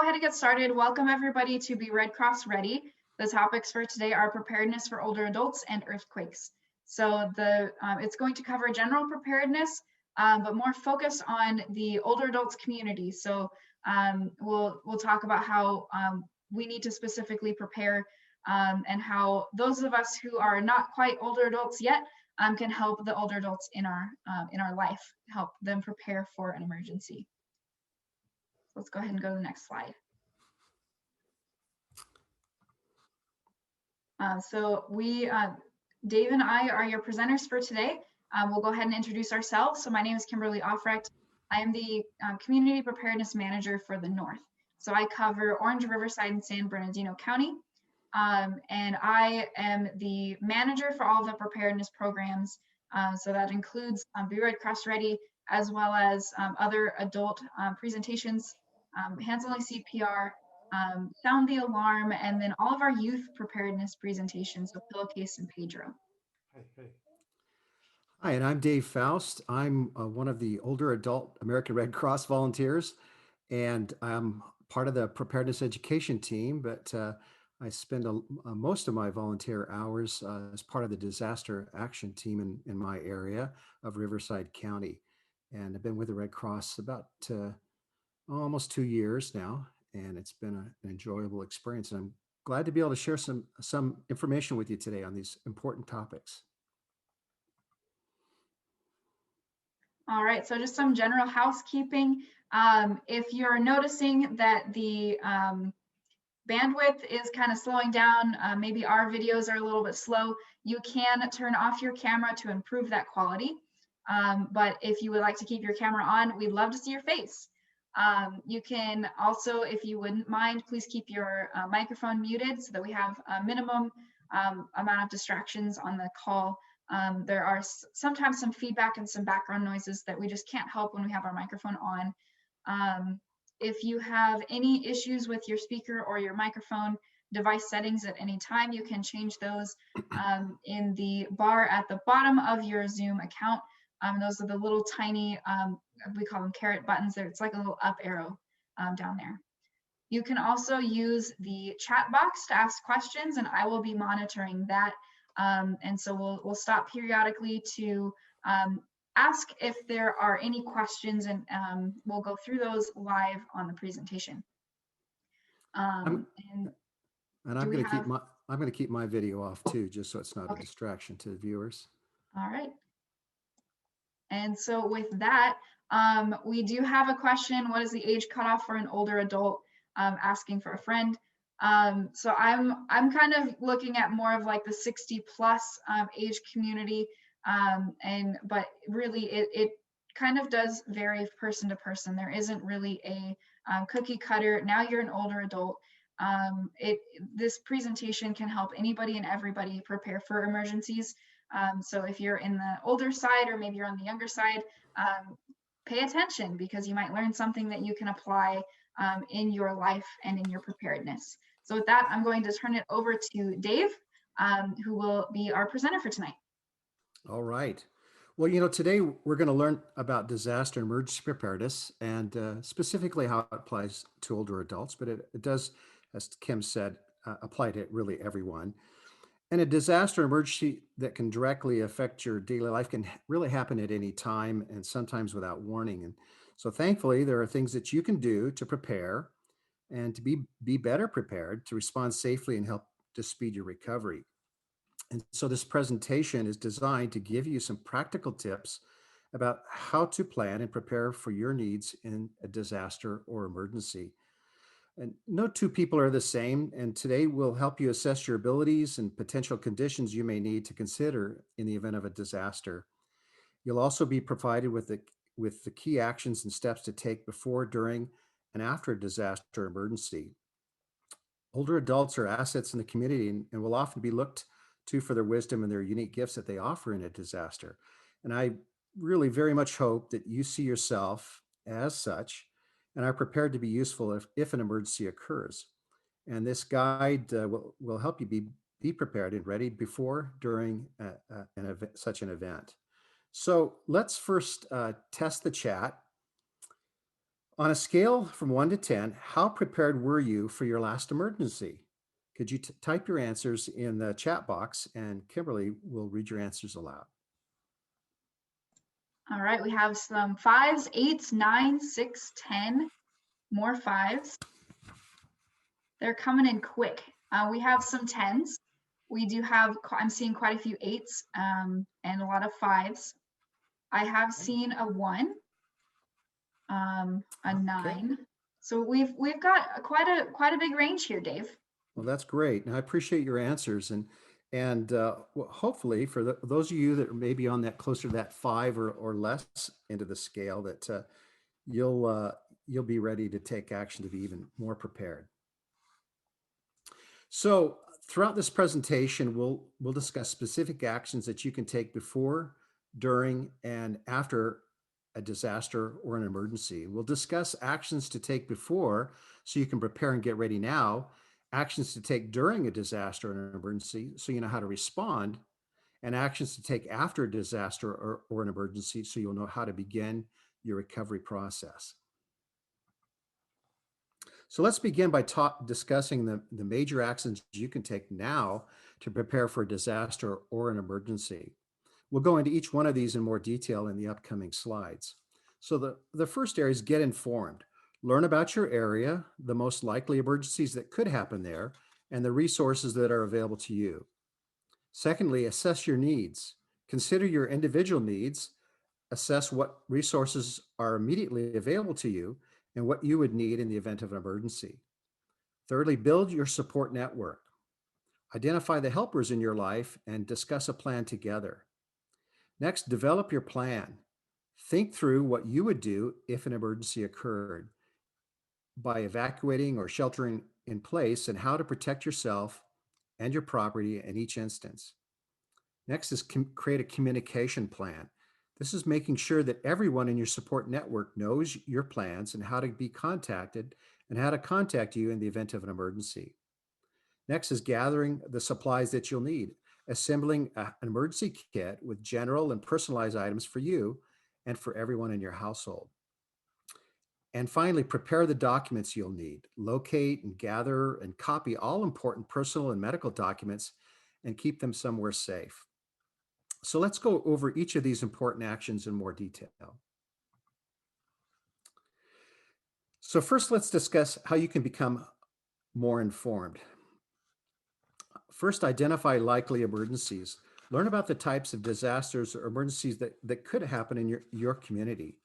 ahead and get started. Welcome everybody to Be Red Cross Ready. The topics for today are preparedness for older adults and earthquakes. So it's going to cover general preparedness, but more focus on the older adults community. So we'll talk about how we need to specifically prepare and how those of us who are not quite older adults yet can help the older adults in our life, help them prepare for an emergency. Let's go ahead and go to the next slide. Dave and I are your presenters for today. We'll go ahead and introduce ourselves. So my name is Kimberly Offrecht. I am the Community Preparedness Manager for the North. So I cover Orange, Riverside, and San Bernardino County. And I am the manager for all of the preparedness programs. So that includes Be Red Cross Ready, as well as other adult presentations, hands-only CPR, sound the alarm, and then all of our youth preparedness presentations with Pillowcase and Pedro. Hi, and I'm Dave Faust. I'm one of the older adult American Red Cross volunteers, and I'm part of the preparedness education team, but I spend most of my volunteer hours as part of the disaster action team in my area of Riverside County. And I've been with the Red Cross about almost 2 years now, and it's been an enjoyable experience. And I'm glad to be able to share some information with you today on these important topics. All right, so just some general housekeeping. If you're noticing that the bandwidth is kind of slowing down, maybe our videos are a little bit slow, you can turn off your camera to improve that quality. But if you would like to keep your camera on, we'd love to see your face. You can also, if you wouldn't mind, please keep your microphone muted so that we have a minimum amount of distractions on the call. There are sometimes some feedback and some background noises that we just can't help when we have our microphone on. If you have any issues with your speaker or your microphone device settings at any time, you can change those in the bar at the bottom of your Zoom account. Those are the little tiny, we call them carrot buttons. It's like a little up arrow down there. You can also use the chat box to ask questions, and I will be monitoring that. And so we'll stop periodically to ask if there are any questions, and we'll go through those live on the presentation. I'm going to keep my video off too, just so it's not a distraction to the viewers. All right. And so with that, we do have a question. What is the age cutoff for an older adult? Asking for a friend. So I'm kind of looking at more of like the 60 plus age community, but really it kind of does vary person to person. There isn't really a cookie cutter. Now you're an older adult. This presentation can help anybody and everybody prepare for emergencies. So if you're in the older side, or maybe you're on the younger side, pay attention, because you might learn something that you can apply in your life and in your preparedness. So with that, I'm going to turn it over to Dave, who will be our presenter for tonight. All right. Well, today we're going to learn about disaster and emergency preparedness, and specifically how it applies to older adults, but it does, as Kim said, apply to really everyone. And a disaster emergency that can directly affect your daily life can really happen at any time, and sometimes without warning. And so thankfully, there are things that you can do to prepare and to be better prepared to respond safely and help to speed your recovery. And so this presentation is designed to give you some practical tips about how to plan and prepare for your needs in a disaster or emergency. And no two people are the same, and today we'll help you assess your abilities and potential conditions you may need to consider in the event of a disaster. You'll also be provided with the key actions and steps to take before, during, and after a disaster or emergency. Older adults are assets in the community and will often be looked to for their wisdom and their unique gifts that they offer in a disaster. And I really very much hope that you see yourself as such and are prepared to be useful if an emergency occurs. And this guide will help you be prepared and ready before, during such an event. So let's first test the chat. On a scale from 1 to 10, how prepared were you for your last emergency? Could you type your answers in the chat box and Kimberly will read your answers aloud? All right, we have some fives, eights, nines, six, 10, more fives. They're coming in quick. We have some tens. We do have, I'm seeing quite a few eights and a lot of fives. I have seen a one, a Okay. nine. So we've got quite a big range here, Dave. Well, that's great. And I appreciate your answers. And hopefully for those of you that are maybe on that closer to that 5 or less into the scale, that you'll you'll be ready to take action to be even more prepared. So throughout this presentation, we'll discuss specific actions that you can take before, during, and after a disaster or an emergency. We'll discuss actions to take before so you can prepare and get ready now, actions to take during a disaster or an emergency so you know how to respond, and actions to take after a disaster or an emergency so you'll know how to begin your recovery process. So let's begin by discussing the major actions you can take now to prepare for a disaster or an emergency. We'll go into each one of these in more detail in the upcoming slides. So the first area is get informed. Learn about your area, the most likely emergencies that could happen there, and the resources that are available to you. Secondly, assess your needs. Consider your individual needs, assess what resources are immediately available to you, and what you would need in the event of an emergency. Thirdly, build your support network. Identify the helpers in your life and discuss a plan together. Next, develop your plan. Think through what you would do if an emergency occurred by evacuating or sheltering in place and how to protect yourself and your property in each instance. Next is create a communication plan. This is making sure that everyone in your support network knows your plans and how to be contacted and how to contact you in the event of an emergency. Next is gathering the supplies that you'll need, assembling an emergency kit with general and personalized items for you and for everyone in your household. And finally, prepare the documents you'll need. Locate and gather and copy all important personal and medical documents and keep them somewhere safe. So let's go over each of these important actions in more detail. So first, let's discuss how you can become more informed. First, identify likely emergencies. Learn about the types of disasters or emergencies that could happen in your community.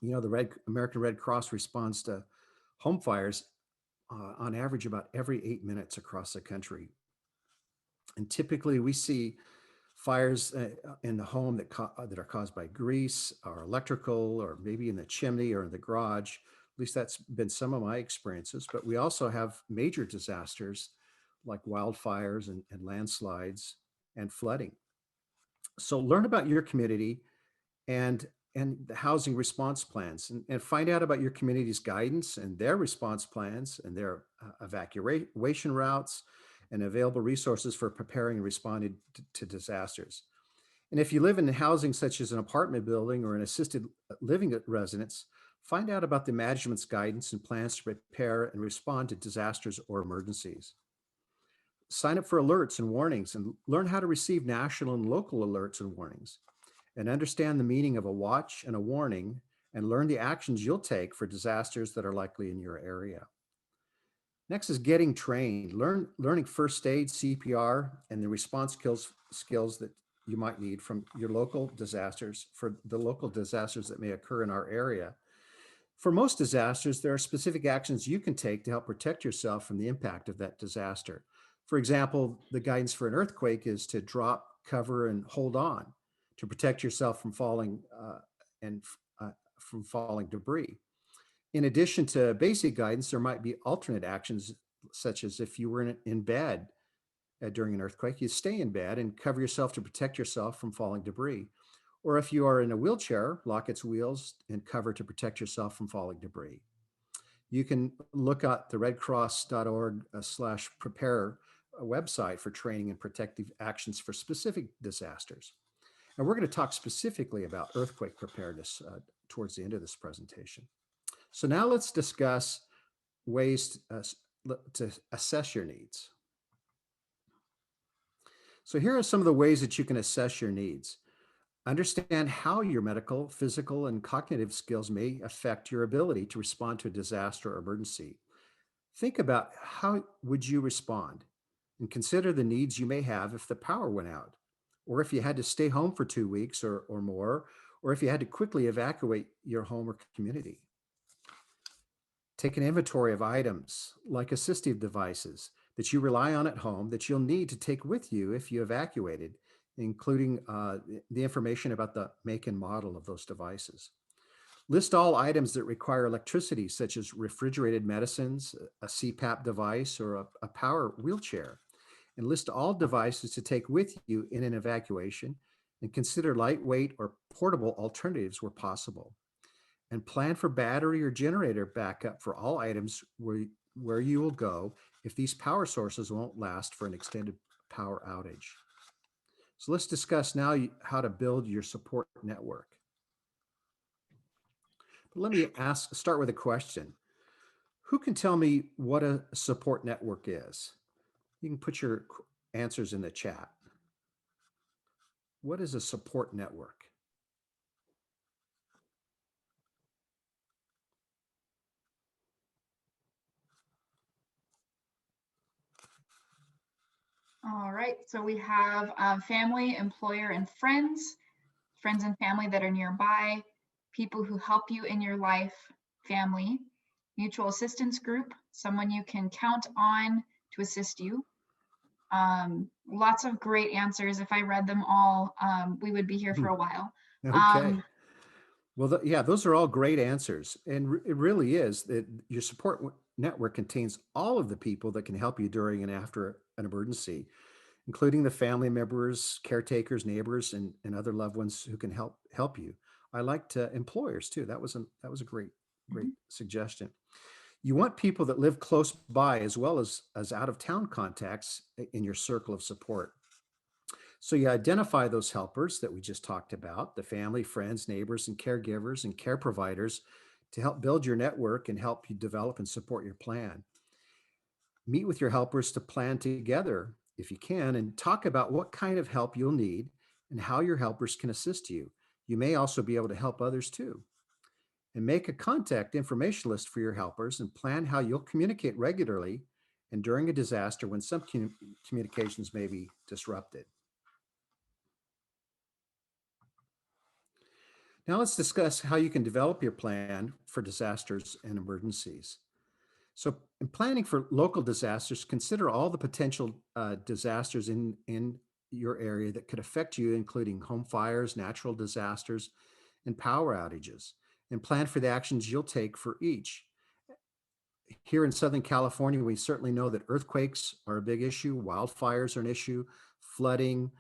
You know, the American Red Cross responds to home fires on average about every 8 minutes across the country. And typically we see fires in the home that are caused by grease or electrical, or maybe in the chimney or in the garage. At least that's been some of my experiences. But we also have major disasters like wildfires and landslides and flooding. So learn about your community and the housing response plans, and find out about your community's guidance and their response plans and their evacuation routes and available resources for preparing and responding to disasters. And if you live in housing such as an apartment building or an assisted living residence, find out about the management's guidance and plans to prepare and respond to disasters or emergencies. Sign up for alerts and warnings and learn how to receive national and local alerts and warnings, and understand the meaning of a watch and a warning, and learn the actions you'll take for disasters that are likely in your area. Next is getting trained. Learning first aid, CPR, and the response skills that you might need from your local disasters, for the local disasters that may occur in our area. For most disasters, there are specific actions you can take to help protect yourself from the impact of that disaster. For example, the guidance for an earthquake is to drop, cover, and hold on to protect yourself from falling and from falling debris. In addition to basic guidance, there might be alternate actions, such as if you were in bed during an earthquake, you stay in bed and cover yourself to protect yourself from falling debris. Or if you are in a wheelchair, lock its wheels and cover to protect yourself from falling debris. You can look at the redcross.org/prepare website for training and protective actions for specific disasters. And we're going to talk specifically about earthquake preparedness towards the end of this presentation. So now let's discuss ways to assess your needs. So here are some of the ways that you can assess your needs. Understand how your medical, physical, and cognitive skills may affect your ability to respond to a disaster or emergency. Think about how would you respond and consider the needs you may have if the power went out, or if you had to stay home for 2 weeks or more, or if you had to quickly evacuate your home or community. Take an inventory of items like assistive devices that you rely on at home that you'll need to take with you if you evacuated, including the information about the make and model of those devices. List all items that require electricity, such as refrigerated medicines, a CPAP device, or a power wheelchair, and list all devices to take with you in an evacuation, and consider lightweight or portable alternatives where possible. And plan for battery or generator backup for all items where you will go if these power sources won't last for an extended power outage. So let's discuss now how to build your support network. But let me start with a question. Who can tell me what a support network is? You can put your answers in the chat. What is a support network? All right, so we have family, employer, and friends and family that are nearby, people who help you in your life, family, mutual assistance group, someone you can count on to assist you. Lots of great answers. If I read them all, we would be here for a while. Okay. Well, yeah, those are all great answers. And it really is that your support network contains all of the people that can help you during and after an emergency, including the family members, caretakers, neighbors, and other loved ones who can help you. I liked employers too. That was a great Mhm. suggestion. You want people that live close by as well as out of town contacts in your circle of support. So you identify those helpers that we just talked about, the family, friends, neighbors, and caregivers and care providers to help build your network and help you develop and support your plan. Meet with your helpers to plan together if you can and talk about what kind of help you'll need and how your helpers can assist you. You may also be able to help others too. And make a contact information list for your helpers and plan how you'll communicate regularly and during a disaster when some communications may be disrupted. Now let's discuss how you can develop your plan for disasters and emergencies. So, in planning for local disasters, consider all the potential disasters in your area that could affect you, including home fires, natural disasters, and power outages, and plan for the actions you'll take for each. Here in Southern California, we certainly know that earthquakes are a big issue, wildfires are an issue, flooding,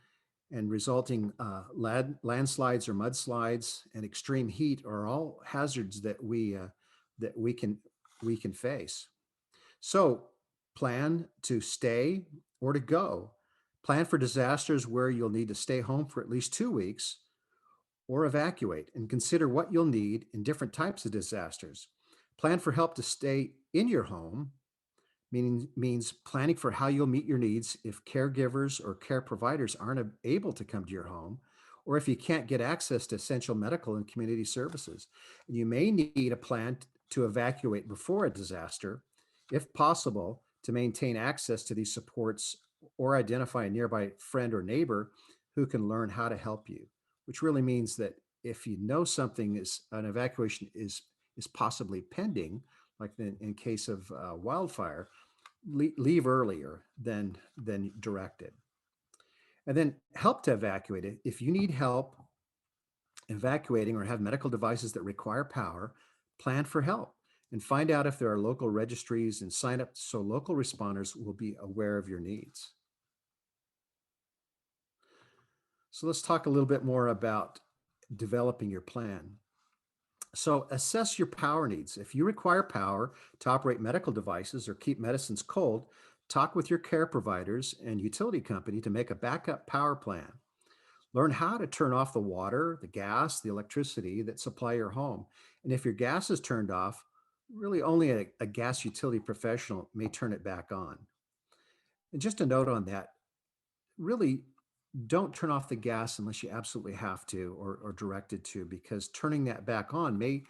and resulting landslides or mudslides and extreme heat are all hazards that we can face. So plan to stay or to go. Plan for disasters where you'll need to stay home for at least 2 weeks or evacuate, and consider what you'll need in different types of disasters. Plan for help to stay in your home, means planning for how you'll meet your needs if caregivers or care providers aren't able to come to your home, or if you can't get access to essential medical and community services. You may need a plan to evacuate before a disaster, if possible, to maintain access to these supports or identify a nearby friend or neighbor who can learn how to help you, which really means that if you know something is an evacuation is possibly pending, like in case of wildfire, leave earlier than directed. And then help to evacuate it. If you need help evacuating or have medical devices that require power, plan for help and find out if there are local registries and sign up so local responders will be aware of your needs. So let's talk a little bit more about developing your plan. So assess your power needs. If you require power to operate medical devices or keep medicines cold, talk with your care providers and utility company to make a backup power plan. Learn how to turn off the water, the gas, the electricity that supply your home. And if your gas is turned off, Really, only a gas utility professional may turn it back on. And just a note on that, really don't turn off the gas unless you absolutely have to or directed to, because turning that back on may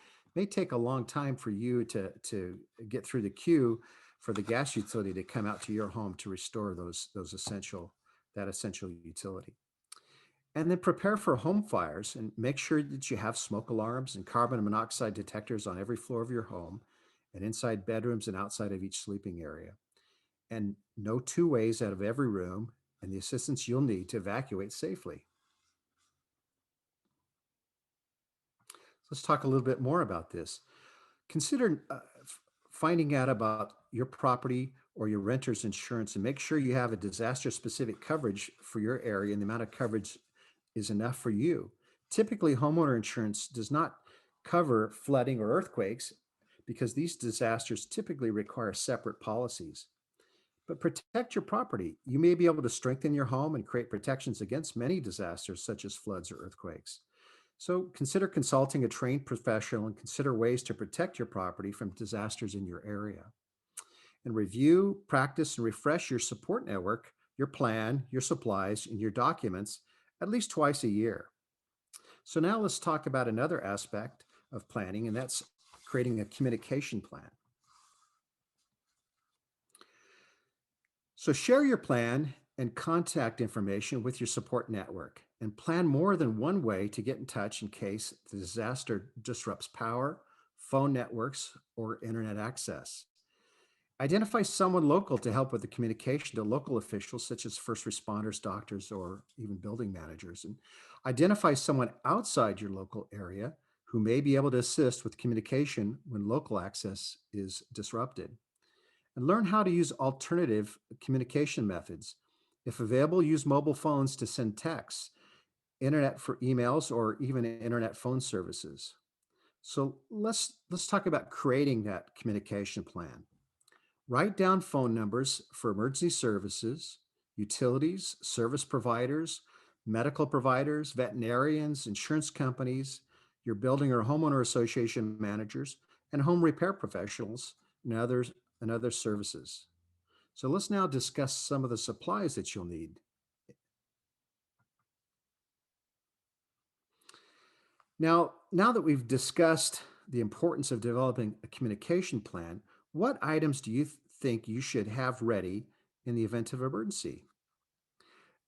take a long time for you to get through the queue for the gas utility to come out to your home to restore those essential that essential utility. And then prepare for home fires and make sure that you have smoke alarms and carbon monoxide detectors on every floor of your home and inside bedrooms and outside of each sleeping area. And know two ways out of every room and the assistance you'll need to evacuate safely. Let's talk a little bit more about this. Consider finding out about your property or your renter's insurance and make sure you have a disaster specific coverage for your area and the amount of coverage is enough for you. Typically, homeowner insurance does not cover flooding or earthquakes because these disasters typically require separate policies. But protect your property. You may be able to strengthen your home and create protections against many disasters, such as floods or earthquakes. So consider consulting a trained professional and consider ways to protect your property from disasters in your area. And review, practice, and refresh your support network, your plan, your supplies, and your documents at least twice a year. So now let's talk about another aspect of planning, and that's creating a communication plan. So share your plan and contact information with your support network and plan more than one way to get in touch in case the disaster disrupts power, phone networks, or internet access. Identify someone local to help with the communication to local officials, such as first responders, doctors, or even building managers. And identify someone outside your local area who may be able to assist with communication when local access is disrupted. And learn how to use alternative communication methods. If available, use mobile phones to send texts, internet for emails, or even internet phone services. So let's talk about creating that communication plan. Write down phone numbers for emergency services, utilities, service providers, medical providers, veterinarians, insurance companies, your building or homeowner association managers, and home repair professionals and other services. So let's now discuss some of the supplies that you'll need. Now that we've discussed the importance of developing a communication plan, what items do you think you should have ready in the event of emergency?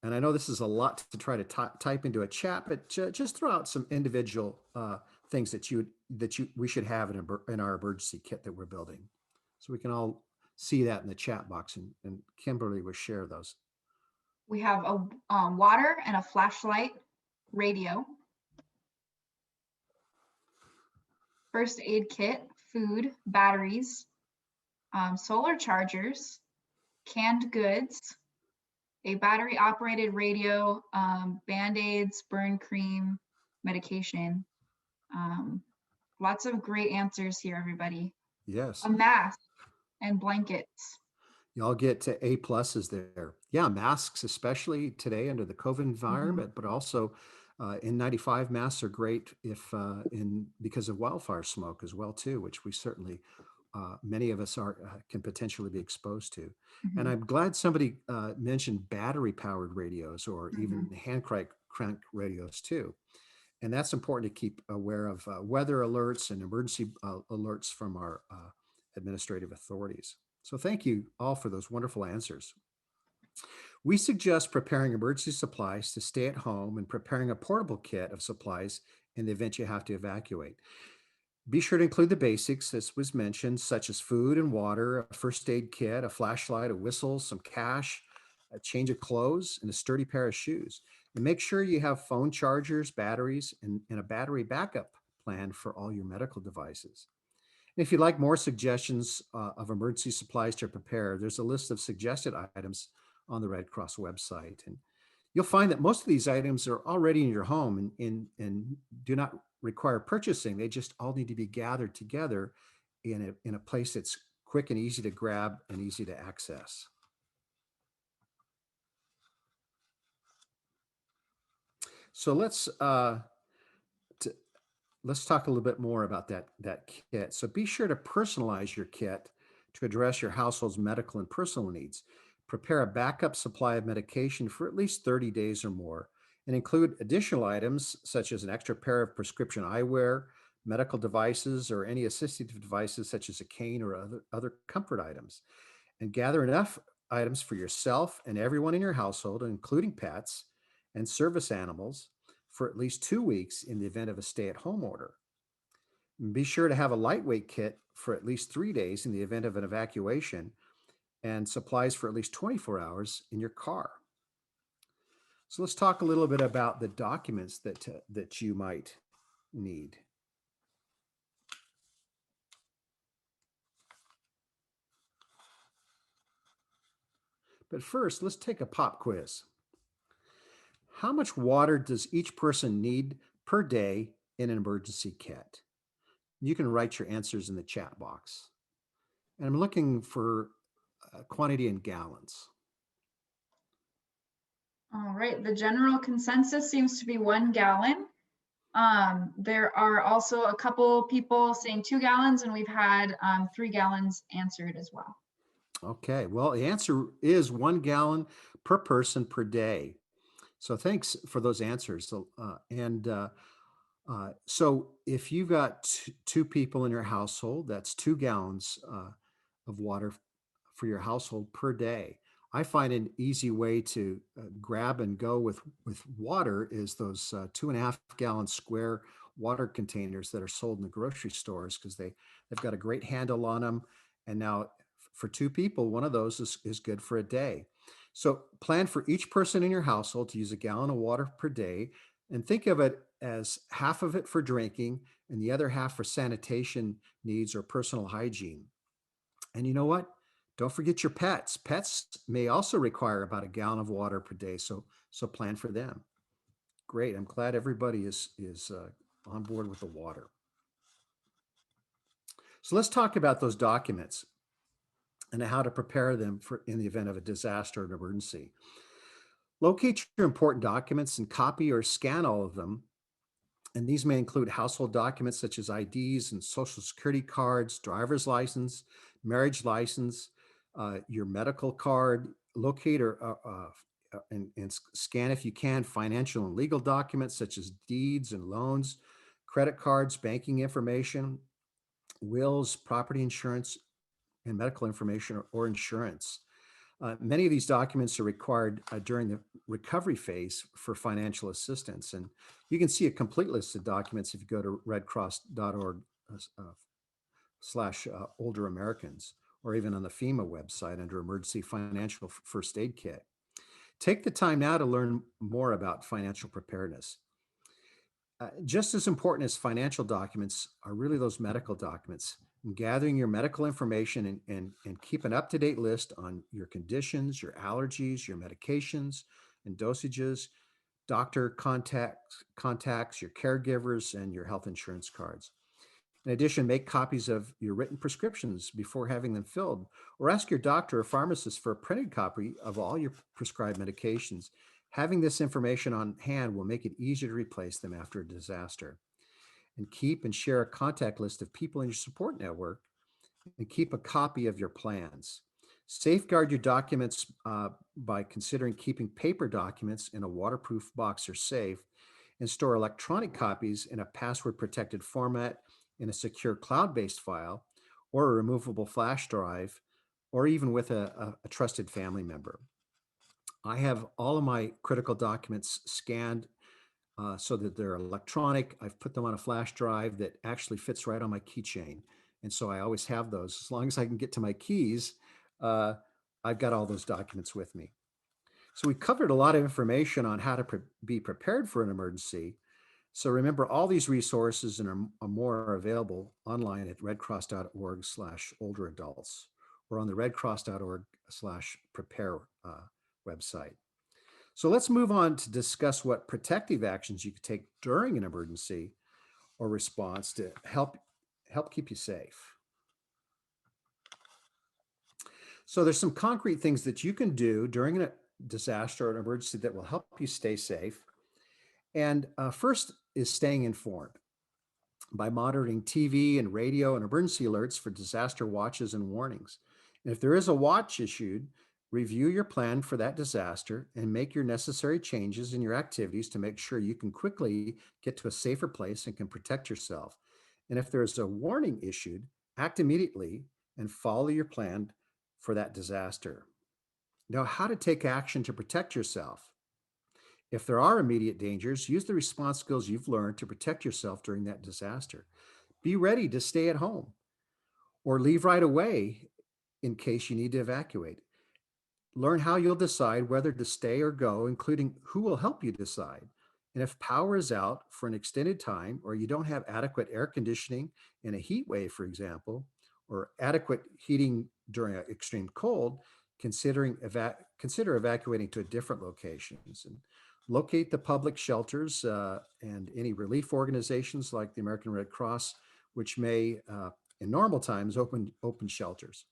And I know this is a lot to try to type into a chat, but just throw out some individual things that we should have in our emergency kit that we're building, so we can all see that in the chat box, and Kimberly will share those. We have a water and a flashlight, radio, first aid kit, food, batteries, solar chargers, canned goods, a battery operated radio, band-aids, burn cream, medication. Lots of great answers here, everybody. Yes. A mask and blankets. Y'all get to A pluses there. Yeah, masks, especially today under the COVID environment, but also N95 masks are great if in because of wildfire smoke as well too, which we certainly many of us are can potentially be exposed to. And I'm glad somebody mentioned battery powered radios or even hand crank radios too. And that's important to keep aware of weather alerts and emergency alerts from our administrative authorities. So thank you all for those wonderful answers. We suggest preparing emergency supplies to stay at home and preparing a portable kit of supplies in the event you have to evacuate. Be sure to include the basics, as was mentioned, such as food and water, a first aid kit, a flashlight, a whistle, some cash, a change of clothes, and a sturdy pair of shoes. And make sure you have phone chargers, batteries, and a battery backup plan for all your medical devices. And if you'd like more suggestions of emergency supplies to prepare, there's a list of suggested items on the Red Cross website. And you'll find that most of these items are already in your home and do not require purchasing. They just all need to be gathered together in a place that's quick and easy to grab and easy to access. So let's let's talk a little bit more about that kit. So be sure to personalize your kit to address your household's medical and personal needs. Prepare a backup supply of medication for at least 30 days or more, and include additional items such as an extra pair of prescription eyewear, medical devices, or any assistive devices such as a cane or other comfort items. And gather enough items for yourself and everyone in your household, including pets and service animals, for at least 2 weeks in the event of a stay at home order. And be sure to have a lightweight kit for at least 3 days in the event of an evacuation, and supplies for at least 24 hours in your car. So let's talk a little bit about the documents that you might need. But first, let's take a pop quiz. How much water does each person need per day in an emergency kit? You can write your answers in the chat box. And I'm looking for quantity in gallons. All right, the general consensus seems to be 1 gallon. There are also a couple people saying 2 gallons, and we've had 3 gallons answered as well. Okay, well, the answer is 1 gallon per person per day. So thanks for those answers. So if you've got two people in your household, that's 2 gallons of water for your household per day. I find an easy way to grab and go with water is those 2.5 gallon square water containers that are sold in the grocery stores, because they've got a great handle on them. And now for two people, one of those is good for a day. So plan for each person in your household to use a gallon of water per day, and think of it as half of it for drinking and the other half for sanitation needs or personal hygiene. And you know what? Don't forget your pets. Pets may also require about a gallon of water per day, so plan for them. Great. I'm glad everybody is on board with the water. So let's talk about those documents and how to prepare them for in the event of a disaster or an emergency. Locate your important documents and copy or scan all of them. And these may include household documents such as IDs and social security cards, driver's license, marriage license, your medical card. Locate and scan, if you can, financial and legal documents such as deeds and loans, credit cards, banking information, wills, property insurance, and medical information or insurance. Many of these documents are required during the recovery phase for financial assistance. And you can see a complete list of documents if you go to redcross.org slash older Americans, or even on the FEMA website under emergency financial first aid kit. Take the time now to learn more about financial preparedness. Just as important as financial documents are really those medical documents. And gathering your medical information and keep an up-to-date list on your conditions, your allergies, your medications and dosages, doctor contacts, your caregivers, and your health insurance cards. In addition, make copies of your written prescriptions before having them filled, or ask your doctor or pharmacist for a printed copy of all your prescribed medications. Having this information on hand will make it easier to replace them after a disaster. And keep and share a contact list of people in your support network, and keep a copy of your plans. Safeguard your documents by considering keeping paper documents in a waterproof box or safe, and store electronic copies in a password protected format in a secure cloud-based file or a removable flash drive, or even with a trusted family member. I have all of my critical documents scanned so that they're electronic. I've put them on a flash drive that actually fits right on my keychain. And so I always have those. As long as I can get to my keys, uh, I've got all those documents with me. So we covered a lot of information on how to be prepared for an emergency. So remember, all these resources and are more available online at redcross.org/older-adults, or on the redcross.org/prepare website. So let's move on to discuss what protective actions you could take during an emergency or response to help keep you safe. So there's some concrete things that you can do during a disaster or an emergency that will help you stay safe. And first is staying informed. by monitoring TV and radio and emergency alerts for disaster watches and warnings. And if there is a watch issued, review your plan for that disaster and make your necessary changes in your activities to make sure you can quickly get to a safer place and can protect yourself. And if there's a warning issued, act immediately and follow your plan for that disaster. Now, how to take action to protect yourself. If there are immediate dangers, use the response skills you've learned to protect yourself during that disaster. Be ready to stay at home or leave right away in case you need to evacuate. Learn how you'll decide whether to stay or go, including who will help you decide. And if power is out for an extended time, or you don't have adequate air conditioning in a heat wave, for example, or adequate heating during an extreme cold, consider evacuating to different locations and locate the public shelters and any relief organizations like the American Red Cross, which may, in normal times, open shelters.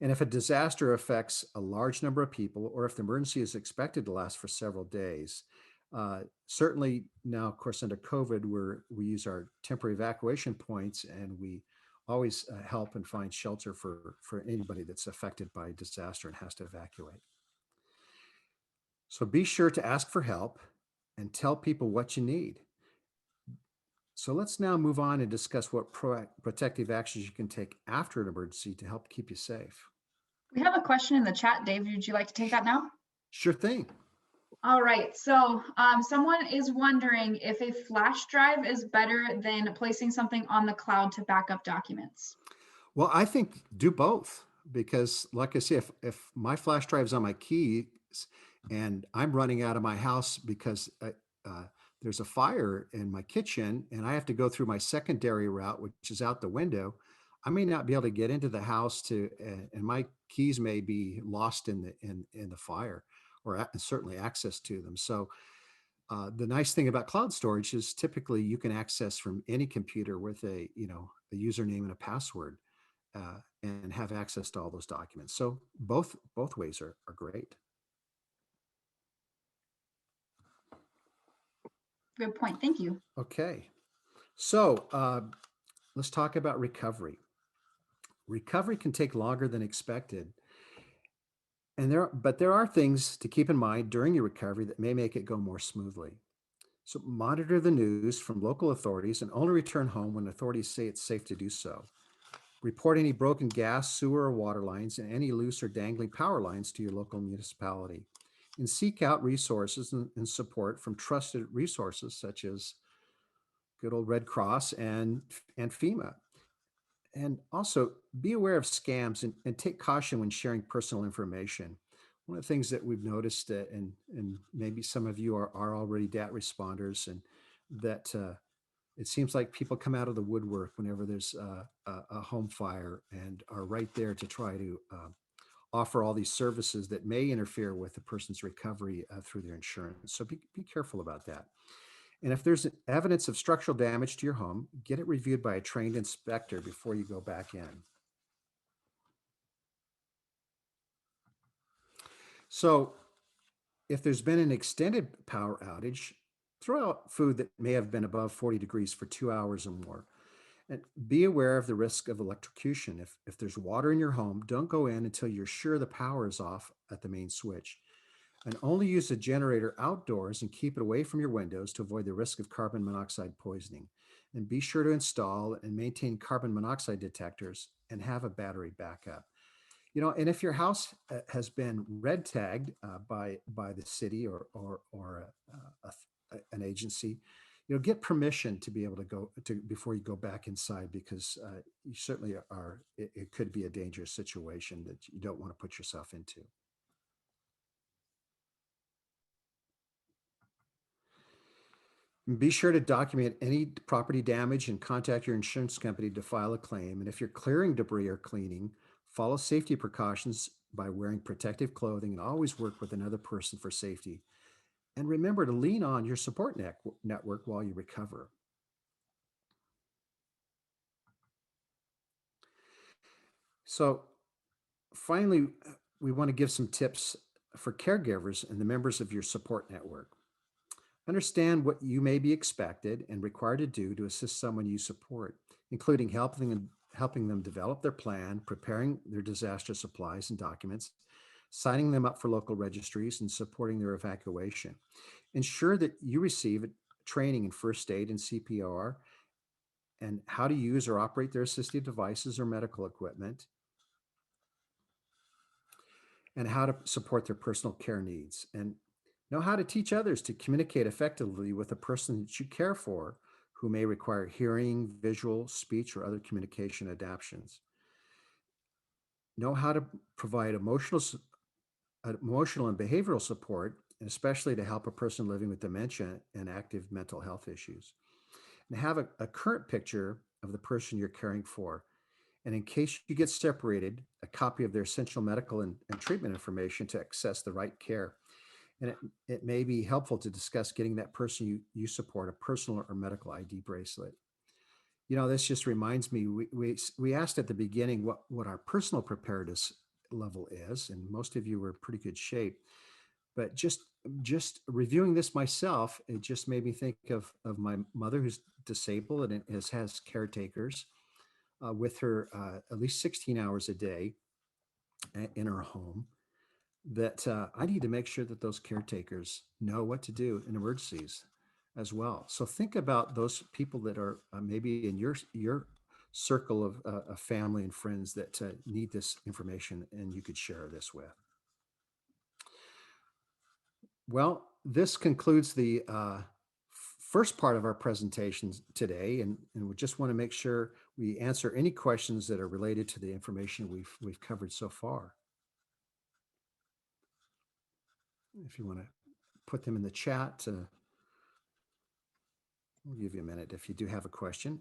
And if a disaster affects a large number of people, or if the emergency is expected to last for several days, certainly now, of course, under COVID, we use our temporary evacuation points, and we always help and find shelter for anybody that's affected by disaster and has to evacuate. So be sure to ask for help and tell people what you need. So let's now move on and discuss what protective actions you can take after an emergency to help keep you safe. We have a question in the chat. Dave, would you like to take that now? Sure thing. All right, so someone is wondering if a flash drive is better than placing something on the cloud to back up documents. Well, I think do both because, like I say, if my flash drive's on my keys and I'm running out of my house because uh, there's a fire in my kitchen and I have to go through my secondary route, which is out the window, I may not be able to get into the house and my keys may be lost in the fire, or certainly access to them. So the nice thing about cloud storage is typically you can access from any computer with a username and a password and have access to all those documents. So both ways are great. Good point. Thank you. Okay, so let's talk about recovery. Recovery can take longer than expected, but there are things to keep in mind during your recovery that may make it go more smoothly. So monitor the news from local authorities and only return home when authorities say it's safe to do so. Report any broken gas, sewer, or water lines and any loose or dangling power lines to your local municipality. And seek out resources and support from trusted resources such as good old Red Cross and FEMA. And also be aware of scams and take caution when sharing personal information. One of the things that we've noticed, and maybe some of you are already DAT responders, and that it seems like people come out of the woodwork whenever there's a home fire and are right there to try to offer all these services that may interfere with the person's recovery through their insurance. So be careful about that. And if there's evidence of structural damage to your home, get it reviewed by a trained inspector before you go back in. So if there's been an extended power outage, throw out food that may have been above 40 degrees for 2 hours or more. And be aware of the risk of electrocution. If there's water in your home, don't go in until you're sure the power is off at the main switch. And only use the generator outdoors and keep it away from your windows to avoid the risk of carbon monoxide poisoning. And be sure to install and maintain carbon monoxide detectors and have a battery backup. And if your house has been red tagged by the city or an agency, get permission to be able to go to before you go back inside, because you certainly are. It could be a dangerous situation that you don't want to put yourself into. Be sure to document any property damage and contact your insurance company to file a claim. And if you're clearing debris or cleaning, follow safety precautions by wearing protective clothing and always work with another person for safety. And remember to lean on your support network while you recover. So finally, we want to give some tips for caregivers and the members of your support network. Understand what you may be expected and required to do to assist someone you support, including helping them develop their plan, preparing their disaster supplies and documents, signing them up for local registries, and supporting their evacuation. Ensure that you receive training in first aid and CPR and how to use or operate their assistive devices or medical equipment, and how to support their personal care needs. And know how to teach others to communicate effectively with a person that you care for who may require hearing, visual, speech, or other communication adaptations. Know how to provide emotional and behavioral support, and especially to help a person living with dementia and active mental health issues. And have a current picture of the person you're caring for. And in case you get separated, a copy of their essential medical and treatment information to access the right care. And it may be helpful to discuss getting that person you support a personal or medical ID bracelet. This just reminds me, we asked at the beginning what our personal preparedness level is, and most of you were in pretty good shape. But just reviewing this myself, it just made me think of my mother who's disabled and has caretakers with her at least 16 hours a day in her home, that I need to make sure that those caretakers know what to do in emergencies as well. So think about those people that are maybe in your circle of family and friends that need this information, and you could share this with. Well, this concludes the first part of our presentations today, and we just want to make sure we answer any questions that are related to the information we've covered so far. If you want to put them in the chat, we'll give you a minute if you do have a question.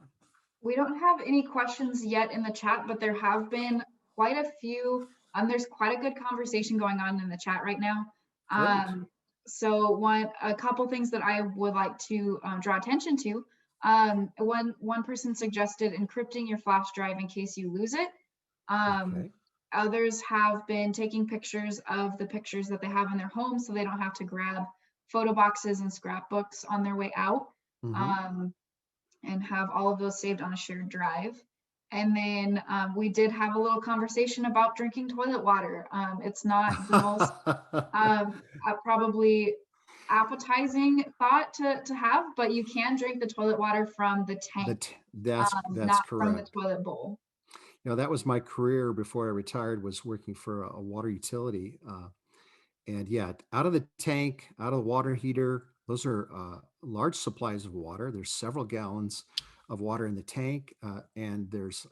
We don't have any questions yet in the chat, but there have been quite a few. There's quite a good conversation going on in the chat right now. Great. So a couple things that I would like to draw attention to. One person suggested encrypting your flash drive in case you lose it. Okay. Others have been taking pictures of the pictures that they have in their home so they don't have to grab photo boxes and scrapbooks on their way out. Mm-hmm. And have all of those saved on a shared drive. And then we did have a little conversation about drinking toilet water. It's not the most probably appetizing thought to have, but you can drink the toilet water from the tank, That's not from the correct. toilet bowl. That was my career before I retired, was working for a water utility. And yeah, out of the tank, out of the water heater, those are large supplies of water. There's several gallons of water in the tank, and there's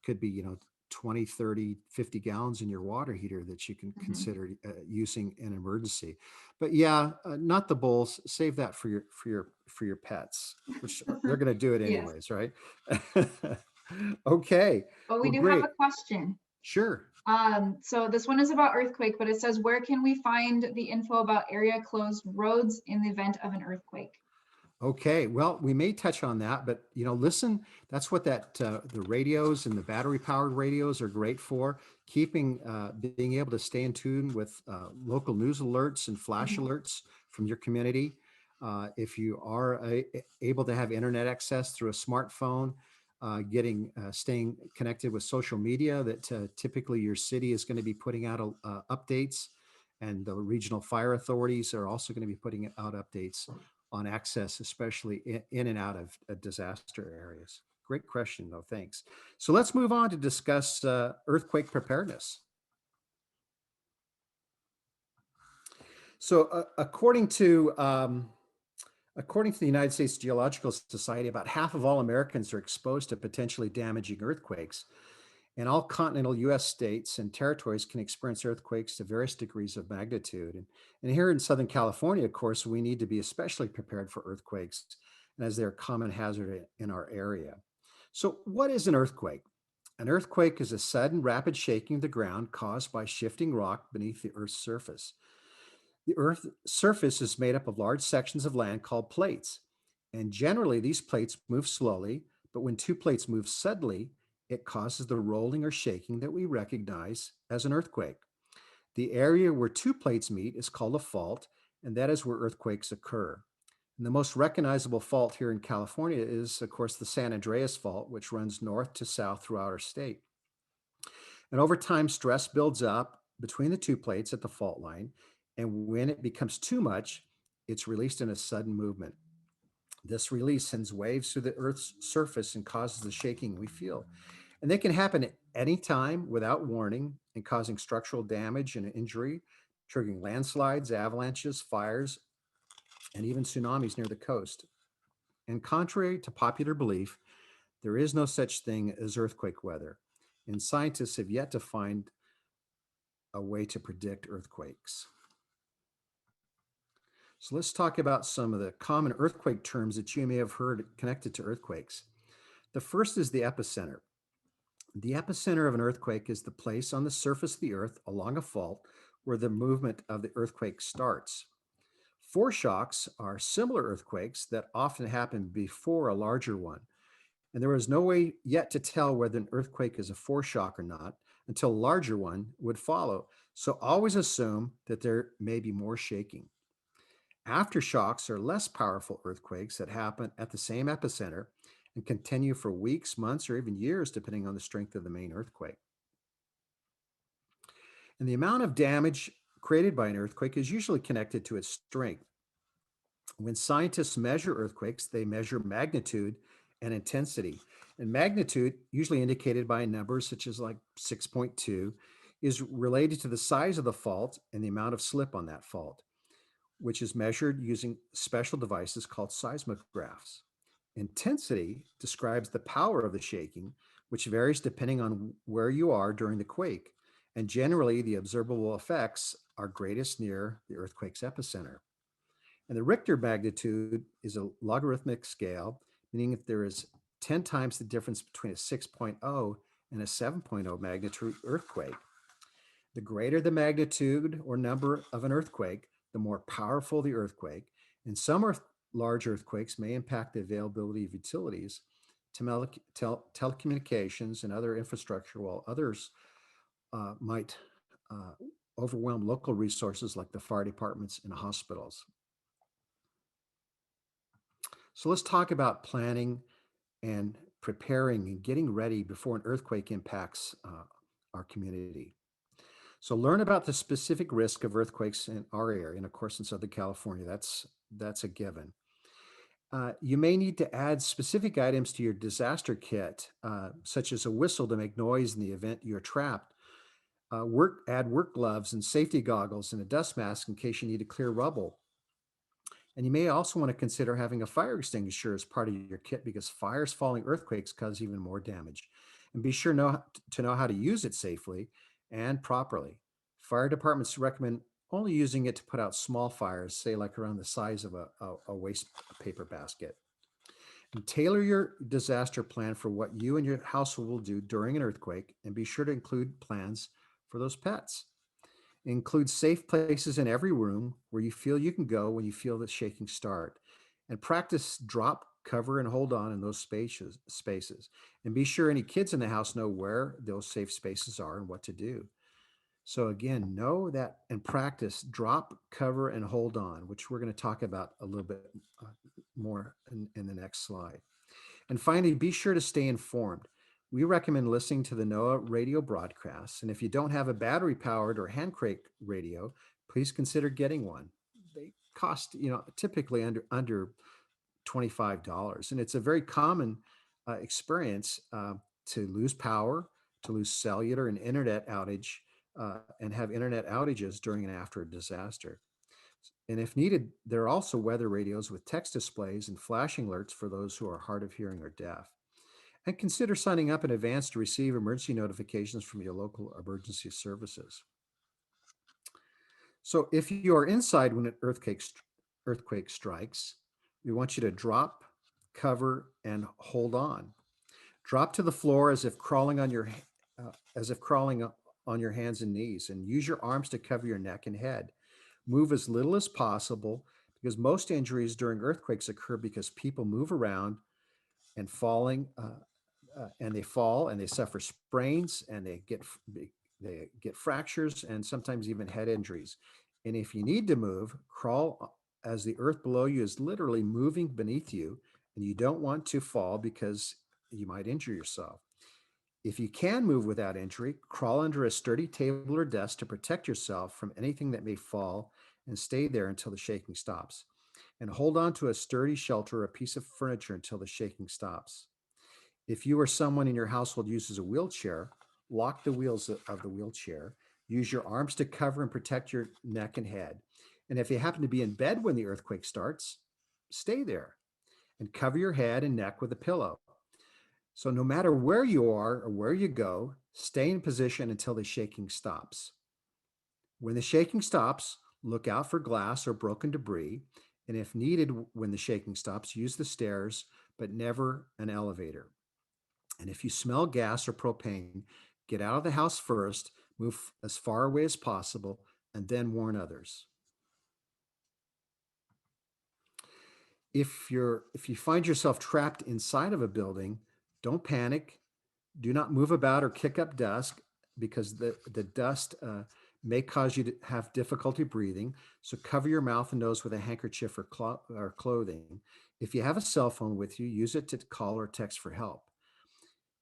could be 20, 30, 50 gallons in your water heater that you can consider using in emergency. But yeah, not the bowls. Save that for your pets, which they're going to do it Yes, anyways, right? Okay. but we Well, do have great. a question. Sure. So this one is about earthquake, but it says, where can we find the info about area closed roads in the event of an earthquake? Okay, well, we may touch on that, but listen. That's what the radios and the battery-powered radios are great for. Being able to stay in tune with local news alerts and flash alerts from your community. If you are able to have internet access through a smartphone, staying connected with social media, that typically your city is going to be putting out updates, and the regional fire authorities are also going to be putting out updates on access, especially in and out of disaster areas. Great question, though. Thanks. So let's move on to discuss earthquake preparedness. So, according to the United States Geological Society, about half of all Americans are exposed to potentially damaging earthquakes. And all continental US states and territories can experience earthquakes to various degrees of magnitude. And here in Southern California, of course, we need to be especially prepared for earthquakes, as they're a common hazard in our area. So, what is an earthquake? An earthquake is a sudden, rapid shaking of the ground caused by shifting rock beneath the Earth's surface. The Earth's surface is made up of large sections of land called plates. And generally, these plates move slowly, but when two plates move suddenly, it causes the rolling or shaking that we recognize as an earthquake. The area where two plates meet is called a fault, and that is where earthquakes occur. And the most recognizable fault here in California is, of course, the San Andreas Fault, which runs north to south throughout our state. And over time, stress builds up between the two plates at the fault line. And when it becomes too much, it's released in a sudden movement. This release sends waves through the Earth's surface and causes the shaking we feel. And they can happen at any time without warning and causing structural damage and injury, triggering landslides, avalanches, fires, and even tsunamis near the coast. And contrary to popular belief, there is no such thing as earthquake weather, and scientists have yet to find a way to predict earthquakes. So let's talk about some of the common earthquake terms that you may have heard connected to earthquakes. The first is the epicenter. The epicenter of an earthquake is the place on the surface of the earth along a fault where the movement of the earthquake starts. Foreshocks are similar earthquakes that often happen before a larger one. And there is no way yet to tell whether an earthquake is a foreshock or not until a larger one would follow. So always assume that there may be more shaking. Aftershocks are less powerful earthquakes that happen at the same epicenter and continue for weeks, months, or even years, depending on the strength of the main earthquake. And the amount of damage created by an earthquake is usually connected to its strength. When scientists measure earthquakes, they measure magnitude and intensity. And magnitude, usually indicated by numbers such as like 6.2, is related to the size of the fault and the amount of slip on that fault, which is measured using special devices called seismographs. Intensity describes the power of the shaking, which varies depending on where you are during the quake. And generally, the observable effects are greatest near the earthquake's epicenter. And the Richter magnitude is a logarithmic scale, meaning if there is 10 times the difference between a 6.0 and a 7.0 magnitude earthquake. The greater the magnitude or number of an earthquake, the more powerful the earthquake. And some large earthquakes may impact the availability of utilities, telecommunications, and other infrastructure, while others might uh, overwhelm local resources like the fire departments and hospitals. So let's talk about planning and preparing and getting ready before an earthquake impacts our community. So learn about the specific risk of earthquakes in our area, and of course in Southern California, that's a given. You may need to add specific items to your disaster kit, such as a whistle to make noise in the event you're trapped. Add work gloves and safety goggles and a dust mask in case you need to clear rubble. And you may also want to consider having a fire extinguisher as part of your kit because fires following earthquakes cause even more damage. And be sure to know how to use it safely and properly. Fire departments recommend only using it to put out small fires, say like around the size of a waste paper basket. And tailor your disaster plan for what you and your household will do during an earthquake, and be sure to include plans for those pets. Include safe places in every room where you feel you can go when you feel the shaking start. And practice drop, cover, and hold on in those spaces. And be sure any kids in the house know where those safe spaces are and what to do. So again, know that and practice drop, cover, and hold on, which we're going to talk about a little bit more in the next slide. And finally, be sure to stay informed. We recommend listening to the NOAA radio broadcasts. And if you don't have a battery powered or hand crank radio, please consider getting one. They cost, typically under $25. And it's a very common experience to lose power, to lose cellular and internet outage, and have internet outages during and after a disaster. And if needed, there are also weather radios with text displays and flashing alerts for those who are hard of hearing or deaf. And consider signing up in advance to receive emergency notifications from your local emergency services. So if you are inside when an earthquake strikes, we want you to drop, cover, and hold on. Drop to the floor as if crawling on your hands and knees, and use your arms to cover your neck and head. Move as little as possible because most injuries during earthquakes occur because people move around and they fall and they suffer sprains and they get fractures and sometimes even head injuries. And if you need to move, crawl as the earth below you is literally moving beneath you, and you don't want to fall because you might injure yourself. If you can move without injury, crawl under a sturdy table or desk to protect yourself from anything that may fall and stay there until the shaking stops. And hold on to a sturdy shelter or a piece of furniture until the shaking stops. If you or someone in your household uses a wheelchair, lock the wheels of the wheelchair. Use your arms to cover and protect your neck and head. And if you happen to be in bed when the earthquake starts, stay there and cover your head and neck with a pillow. So, no matter where you are or where you go, stay in position until the shaking stops. When the shaking stops, look out for glass or broken debris. And if needed, when the shaking stops, use the stairs, but never an elevator. And if you smell gas or propane, get out of the house first, move as far away as possible, and then warn others. If you find yourself trapped inside of a building, don't panic. Do not move about or kick up dust because the dust may cause you to have difficulty breathing. So cover your mouth and nose with a handkerchief or clothing. If you have a cell phone with you, use it to call or text for help.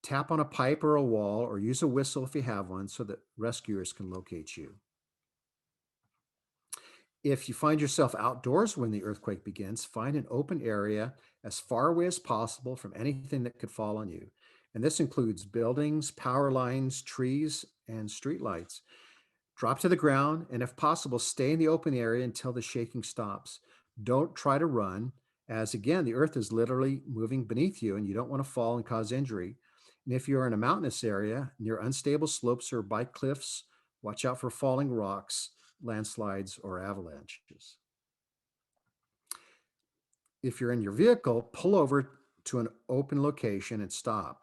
Tap on a pipe or a wall or use a whistle if you have one so that rescuers can locate you. If you find yourself outdoors when the earthquake begins, find an open area as far away as possible from anything that could fall on you. And this includes buildings, power lines, trees, and street lights. Drop to the ground and, if possible, stay in the open area until the shaking stops. Don't try to run, as again, the earth is literally moving beneath you and you don't want to fall and cause injury. And if you're in a mountainous area near unstable slopes or by cliffs, watch out for falling rocks, landslides, or avalanches. If you're in your vehicle, pull over to an open location and stop.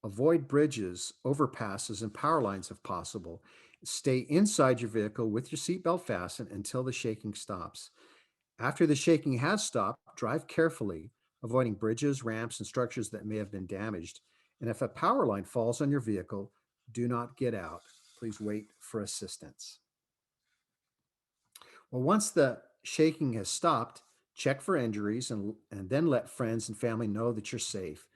Avoid bridges, overpasses, and power lines if possible. Stay inside your vehicle with your seatbelt fastened until the shaking stops. After the shaking has stopped, drive carefully, avoiding bridges, ramps, and structures that may have been damaged. And if a power line falls on your vehicle, do not get out. Please wait for assistance. Well, once the shaking has stopped, check for injuries and then let friends and family know that you're safe.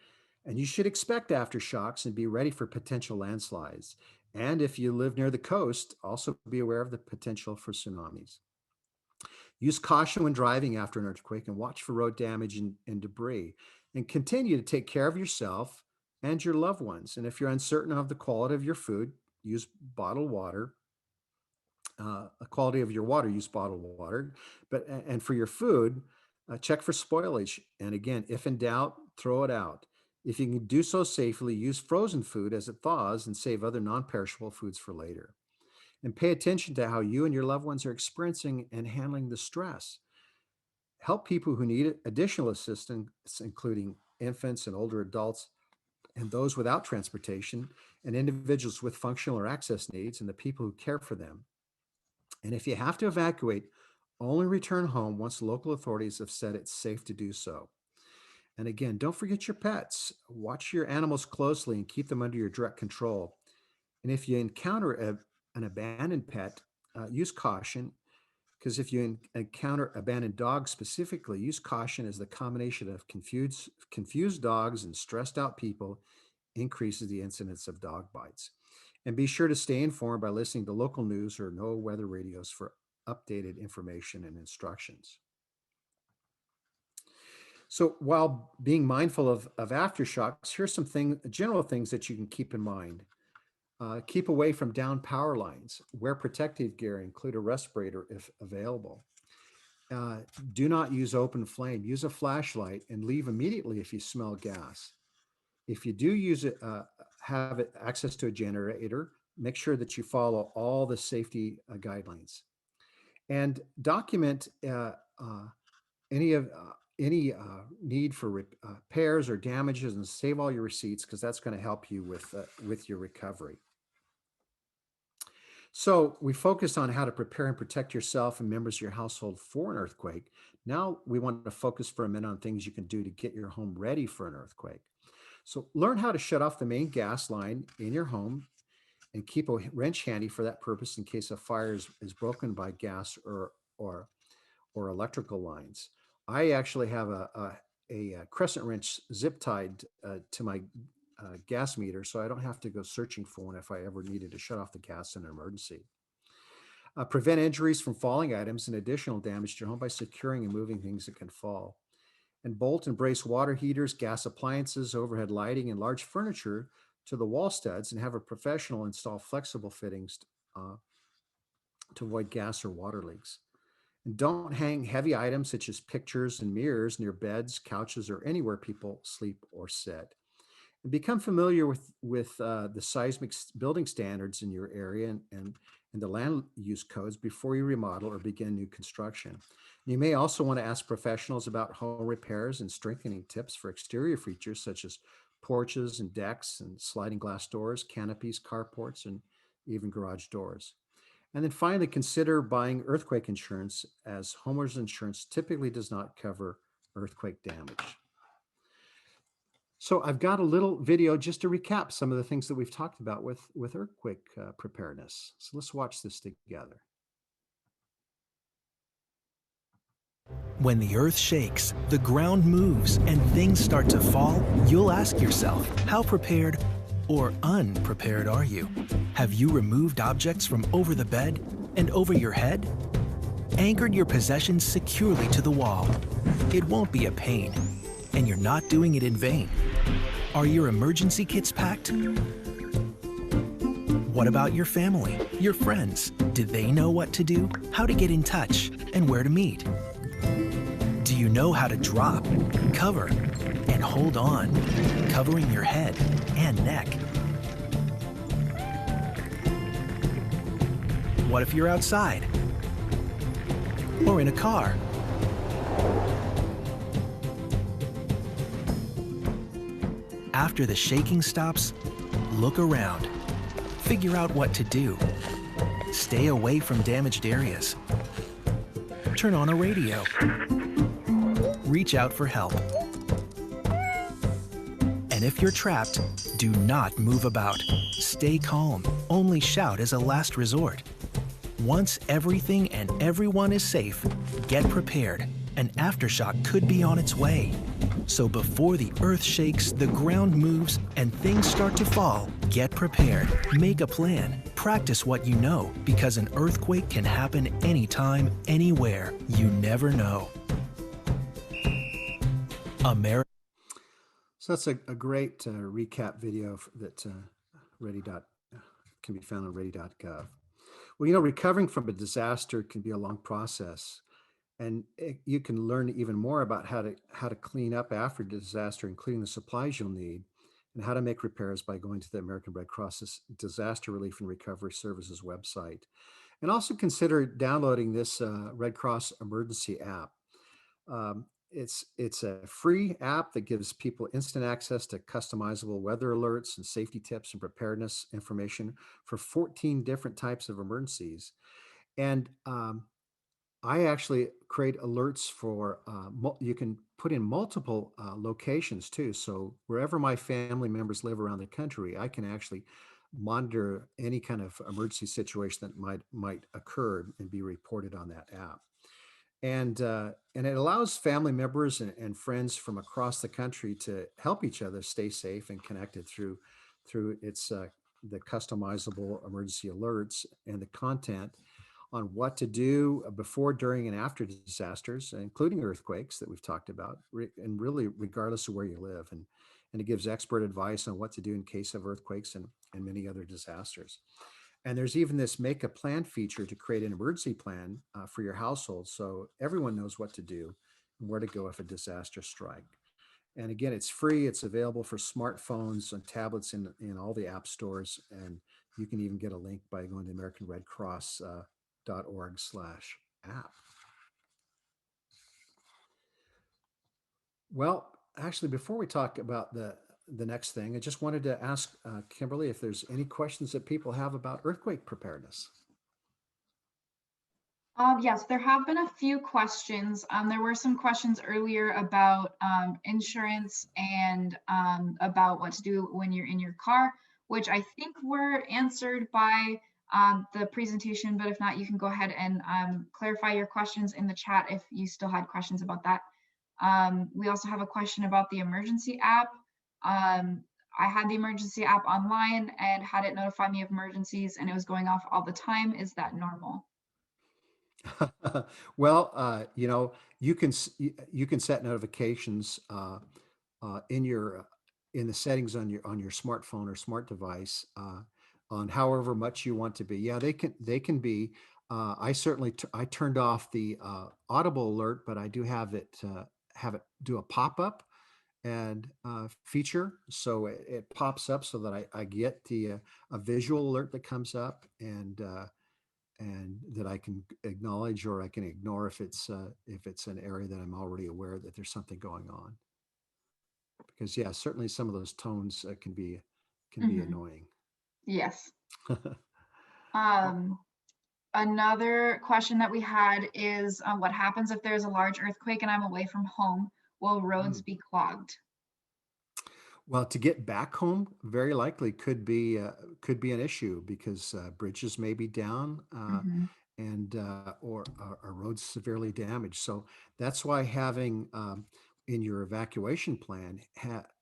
And you should expect aftershocks and be ready for potential landslides. And if you live near the coast, also be aware of the potential for tsunamis. Use caution when driving after an earthquake and watch for road damage and debris. And continue to take care of yourself and your loved ones. And if you're uncertain of the quality of your food, use bottled water. A quality of your water, use bottled water. But and for your food, check for spoilage. And again, if in doubt, throw it out. If you can do so safely, use frozen food as it thaws and save other non-perishable foods for later. And pay attention to how you and your loved ones are experiencing and handling the stress. Help people who need additional assistance, including infants and older adults, and those without transportation, and individuals with functional or access needs, and the people who care for them. And if you have to evacuate, only return home once local authorities have said it's safe to do so. And again, don't forget your pets. Watch your animals closely and keep them under your direct control. And if you encounter an abandoned pet, use caution, because if you encounter abandoned dogs specifically, use caution, as the combination of confused dogs and stressed out people increases the incidence of dog bites. And be sure to stay informed by listening to local news or NOAA weather radios for updated information and instructions. So while being mindful of aftershocks, here's some general things that you can keep in mind. Keep away from down power lines. Wear protective gear, include a respirator if available. Uh, do not use open flame. Use a flashlight and leave immediately if you smell gas. If you do use it, have access to a generator, make sure that you follow all the safety guidelines and document any need for repairs or damages, and save all your receipts, because that's going to help you with your recovery. So we focused on how to prepare and protect yourself and members of your household for an earthquake. Now we want to focus for a minute on things you can do to get your home ready for an earthquake. So learn how to shut off the main gas line in your home and keep a wrench handy for that purpose in case a fire is broken by gas or or electrical lines. I actually have a crescent wrench zip tied to my gas meter, so I don't have to go searching for one if I ever needed to shut off the gas in an emergency. Prevent injuries from falling items and additional damage to your home by securing and moving things that can fall. And bolt and brace water heaters, gas appliances, overhead lighting, and large furniture to the wall studs, and have a professional install flexible fittings uh, to avoid gas or water leaks. And don't hang heavy items such as pictures and mirrors near beds, couches, or anywhere people sleep or sit. And become familiar with the seismic building standards in your area and the land use codes before you remodel or begin new construction. You may also want to ask professionals about home repairs and strengthening tips for exterior features such as porches and decks and sliding glass doors, canopies, carports, and even garage doors. And then finally, consider buying earthquake insurance, as homeowners insurance typically does not cover earthquake damage. So I've got a little video just to recap some of the things that we've talked about with earthquake preparedness. So let's watch this together. When the earth shakes, the ground moves, and things start to fall, you'll ask yourself, how prepared or unprepared are you? Have you removed objects from over the bed and over your head? Anchored your possessions securely to the wall. It won't be a pain, and you're not doing it in vain. Are your emergency kits packed? What about your family, your friends? Did they know what to do, how to get in touch, and where to meet? Do you know how to drop, cover, and hold on, covering your head and neck? What if you're outside or in a car? After the shaking stops, look around. Figure out what to do. Stay away from damaged areas. Turn on a radio. Reach out for help. And if you're trapped, do not move about. Stay calm. Only shout as a last resort. Once everything and everyone is safe, get prepared. An aftershock could be on its way. So before the earth shakes, the ground moves, and things start to fall, get prepared. Make a plan. Practice what you know, because an earthquake can happen anytime, anywhere. You never know. So that's a great recap video that can be found on ready.gov. Well, recovering from a disaster can be a long process. And you can learn even more about how to clean up after disaster, including the supplies you'll need, and how to make repairs by going to the American Red Cross's Disaster Relief and Recovery Services website. And also consider downloading this Red Cross emergency app. It's a free app that gives people instant access to customizable weather alerts and safety tips and preparedness information for 14 different types of emergencies. And I actually create alerts for, you can put in multiple locations too. So wherever my family members live around the country, I can actually monitor any kind of emergency situation that might occur and be reported on that app. And it allows family members and friends from across the country to help each other stay safe and connected through its the customizable emergency alerts and the content on what to do before, during, and after disasters, including earthquakes that we've talked about, and really regardless of where you live. And it gives expert advice on what to do in case of earthquakes and many other disasters. And there's even this make a plan feature to create an emergency plan for your household, so everyone knows what to do and where to go if a disaster strikes. And again, it's free. It's available for smartphones and tablets in all the app stores. And you can even get a link by going to AmericanRedCross.org/app. Well, actually, before we talk about the next thing, I just wanted to ask Kimberly if there's any questions that people have about earthquake preparedness. Yes, there have been a few questions. There were some questions earlier about insurance and about what to do when you're in your car, which I think were answered by the presentation, but if not, you can go ahead and clarify your questions in the chat if you still had questions about that. We also have a question about the emergency app. I had the emergency app online and had it notify me of emergencies, and it was going off all the time. Is that normal? Well, you can set notifications in your in the settings on your smartphone or smart device on however much you want to be. Yeah, they can be. I certainly I turned off the audible alert, but I do have it do a pop up and feature, so it pops up so that I get the a visual alert that comes up, and that I can acknowledge or I can ignore if it's an area that I'm already aware that there's something going on. Because yeah, certainly some of those tones can be Mhm. annoying. Yes. Oh, Um, Another question that we had is what happens if there's a large earthquake and I'm away from home? Will roads mm. be clogged? Well, to get back home, very likely could be an issue because bridges may be down Hmm. and or roads severely damaged. So that's why having in your evacuation plan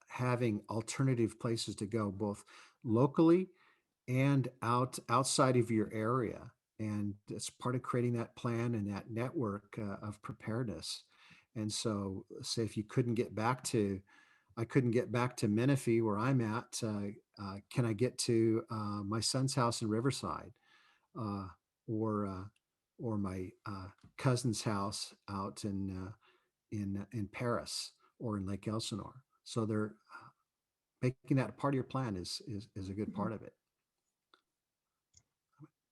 having alternative places to go, both locally and outside of your area. And it's part of creating that plan and that network of preparedness. And so, say if you couldn't get back to, I couldn't get back to Menifee where I'm at, can I get to my son's house in Riverside, uh, or my cousin's house out in Paris or in Lake Elsinore? So they're making that part of your plan is a good part of it.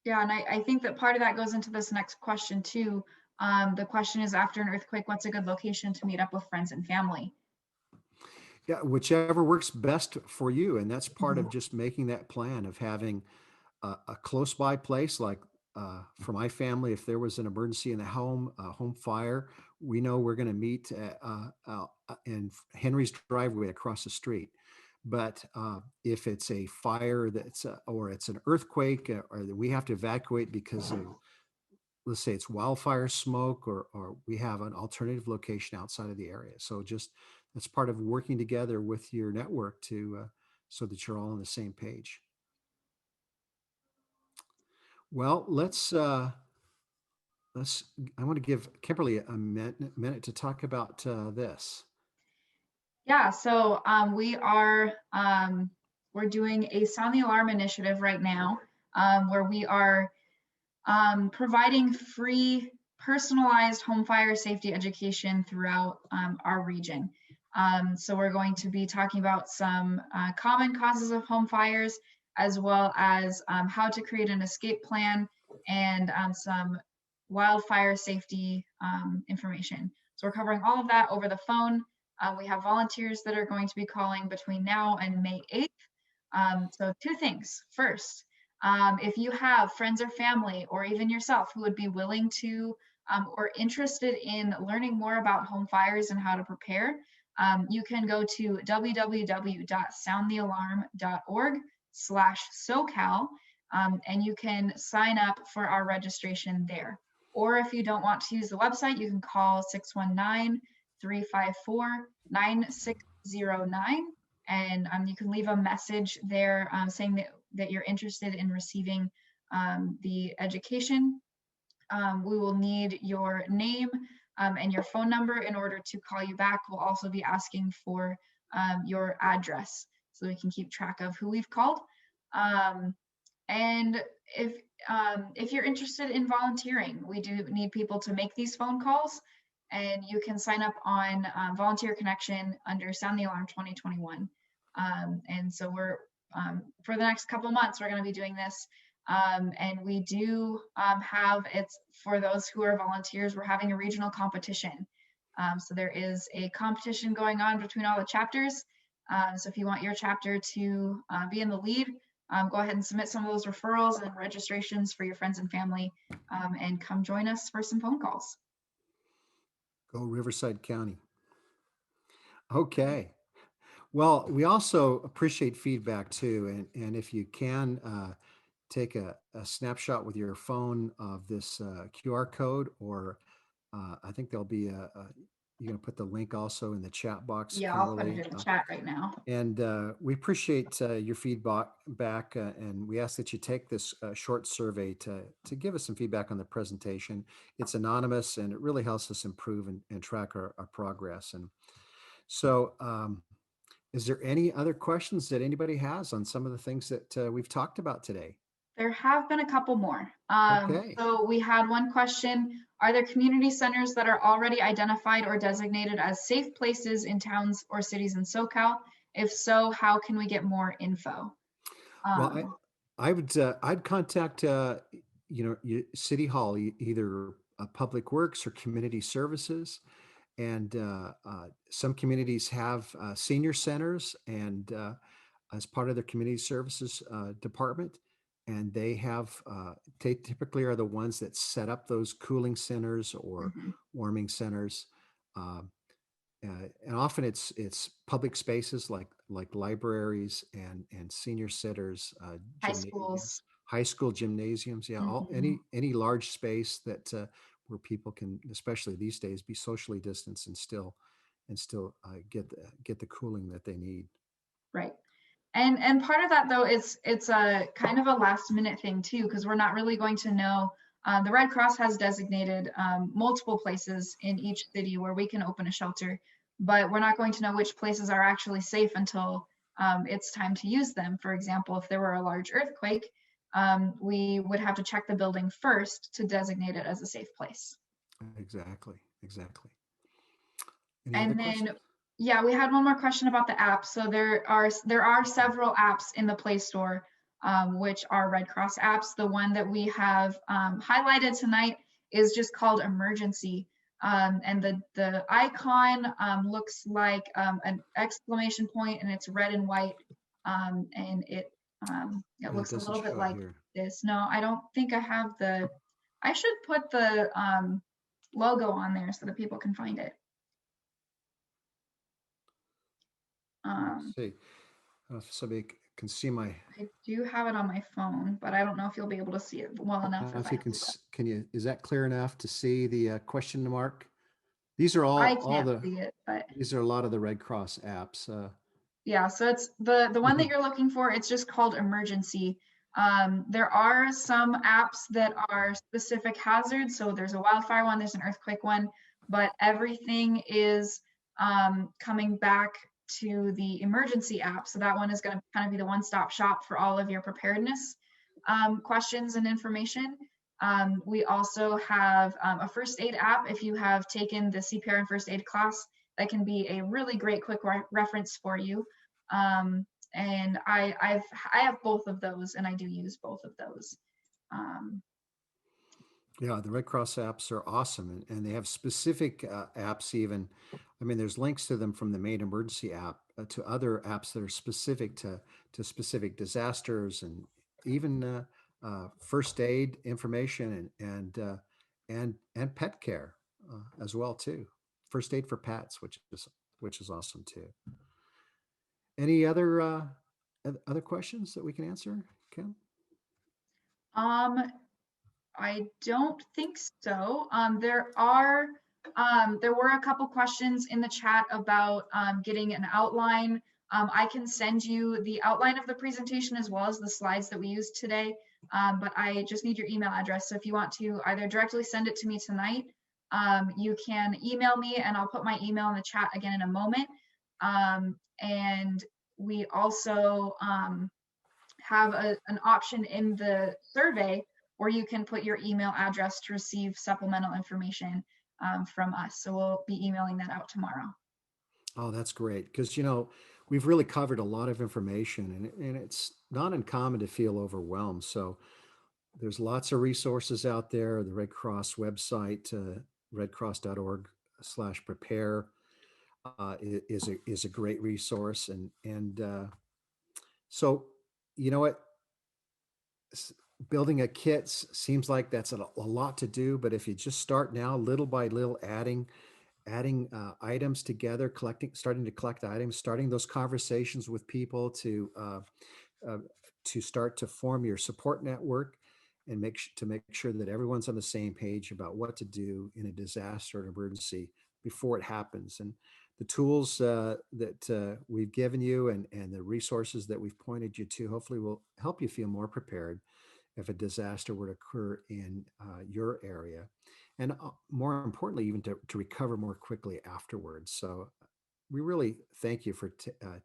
Yeah, and I think that part of that goes into this next question too. The question is, after an earthquake, what's a good location to meet up with friends and family? Yeah, whichever works best for you. And that's part of Mhm. just making that plan of having a close by place. Like for my family, if there was an emergency in the home, a home fire, we know we're going to meet in Henry's driveway across the street. But if it's a fire or it's an earthquake or that we have to evacuate because of, let's say it's wildfire smoke, or we have an alternative location outside of the area. So just that's part of working together with your network to so that you're all on the same page. Well, let's I want to give Kimberly a minute to talk about this. Yeah, so we're doing a sound the alarm initiative right now, where we are providing free personalized home fire safety education throughout our region. So we're going to be talking about some common causes of home fires, as well as how to create an escape plan and some wildfire safety information. So we're covering all of that over the phone. We have volunteers that are going to be calling between now and May 8th. So two things. First, if you have friends or family, or even yourself, who would be willing to or interested in learning more about home fires and how to prepare, you can go to www.soundthealarm.org/SoCal, and you can sign up for our registration there. Or if you don't want to use the website, you can call 619-354-9609, and you can leave a message there saying that you're interested in receiving the education. We will need your name and your phone number in order to call you back. We'll also be asking for your address so we can keep track of who we've called. Um, and if you're interested in volunteering, we do need people to make these phone calls, and you can sign up on Volunteer Connection under Sound the Alarm 2021. And so we're for the next couple months, we're going to be doing this. And we do have, it's for those who are volunteers, we're having a regional competition. So there is a competition going on between all the chapters. So if you want your chapter to be in the lead, go ahead and submit some of those referrals and registrations for your friends and family, and come join us for some phone calls. Go Riverside County. Okay. Well, we also appreciate feedback too, and if you can take a snapshot with your phone of this QR code, or I think there'll be you're going to put the link also in the chat box, Yeah, I'll put it Kimberly. in the chat right now. And we appreciate your feedback back, and we ask that you take this short survey to give us some feedback on the presentation. It's anonymous, and it really helps us improve and track our progress. And so, is there any other questions that anybody has on some of the things that we've talked about today? There have been a couple more. Okay. So we had one question. Are there community centers that are already identified or designated as safe places in towns or cities in SoCal? If so, how can we get more info? Well, Um, I would I'd contact City Hall, either Public Works or Community Services, and some communities have senior centers, and as part of their community services department, and they have they typically are the ones that set up those cooling centers or mhm. warming centers. Um, and often it's public spaces like libraries and senior centers, High gymnasiums, schools. high school gymnasiums. Yeah, all Mhm. any large space that where people can, especially these days, be socially distanced and still get the cooling that they need. Right. And part of that though is it's a kind of a last minute thing too, because we're not really going to know. The Red Cross has designated multiple places in each city where we can open a shelter, but we're not going to know which places are actually safe until it's time to use them. For example, if there were a large earthquake, we would have to check the building first to designate it as a safe place. Exactly, exactly. Any other And questions? then, yeah, we had one more question about the app. So there are several apps in the Play Store, which are Red Cross apps. The one that we have highlighted tonight is just called Emergency, and the icon looks like an exclamation point, and it's red and white, and it It looks a doesn't little bit show it like here. this. No, I don't think I have the. I should put the logo on there so that people can find it. Let's Um, see. If somebody can see my, I do have it on my phone, but I don't know if you'll be able to see it well enough if if I you can, hold it up. can you, is that clear enough to see the question mark? These are I all can't see it, but these are a lot of the Red Cross apps. yeah, so it's the one that you're looking for, it's just called Emergency. There are some apps that are specific hazards. So there's a wildfire one, there's an earthquake one, but everything is coming back to the emergency app. So that one is going to kind of be the one-stop shop for all of your preparedness questions and information. We also have a first aid app. If you have taken the CPR and first aid class, that can be a really great quick reference for you. And I have both of those, and I do use both of those. Um, Yeah, the Red Cross apps are awesome, and they have specific apps even. I mean, there's links to them from the main emergency app to other apps that are specific to specific disasters, and even first aid information and pet care as well too. First aid for pets, which is awesome too. Any other questions that we can answer, Kim? um, I don't think so. There were a couple questions in the chat about getting an outline. I can send you the outline of the presentation as well as the slides that we used today, but I just need your email address. So if you want to either directly send it to me tonight, you can email me, and I'll put my email in the chat again in a moment. And we also have an option in the survey where you can put your email address to receive supplemental information from us. So we'll be emailing that out tomorrow. Oh, that's great. Because, we've really covered a lot of information, and it's not uncommon to feel overwhelmed. So there's lots of resources out there. The Red Cross website, redcross.org/prepare is a great resource. And so, you know what? Building a kit seems like that's a lot to do, but if you just start now, little by little, adding items together, starting to collect items, starting those conversations with people uh, to start to form your support network and to make sure that everyone's on the same page about what to do in a disaster or emergency before it happens. And the tools that we've given you and the resources that we've pointed you to hopefully will help you feel more prepared if a disaster were to occur in your area. And more importantly, even to recover more quickly afterwards. So we really thank you for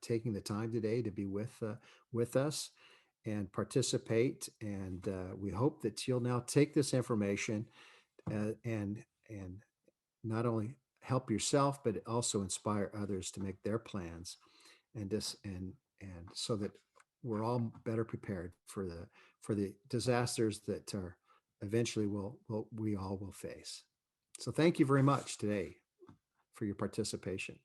taking the time today to be with us and participate. And we hope that you'll now take this information and not only help yourself, but also inspire others to make their plans and so that we're all better prepared for the disasters that are eventually we all will face. So thank you very much today for your participation.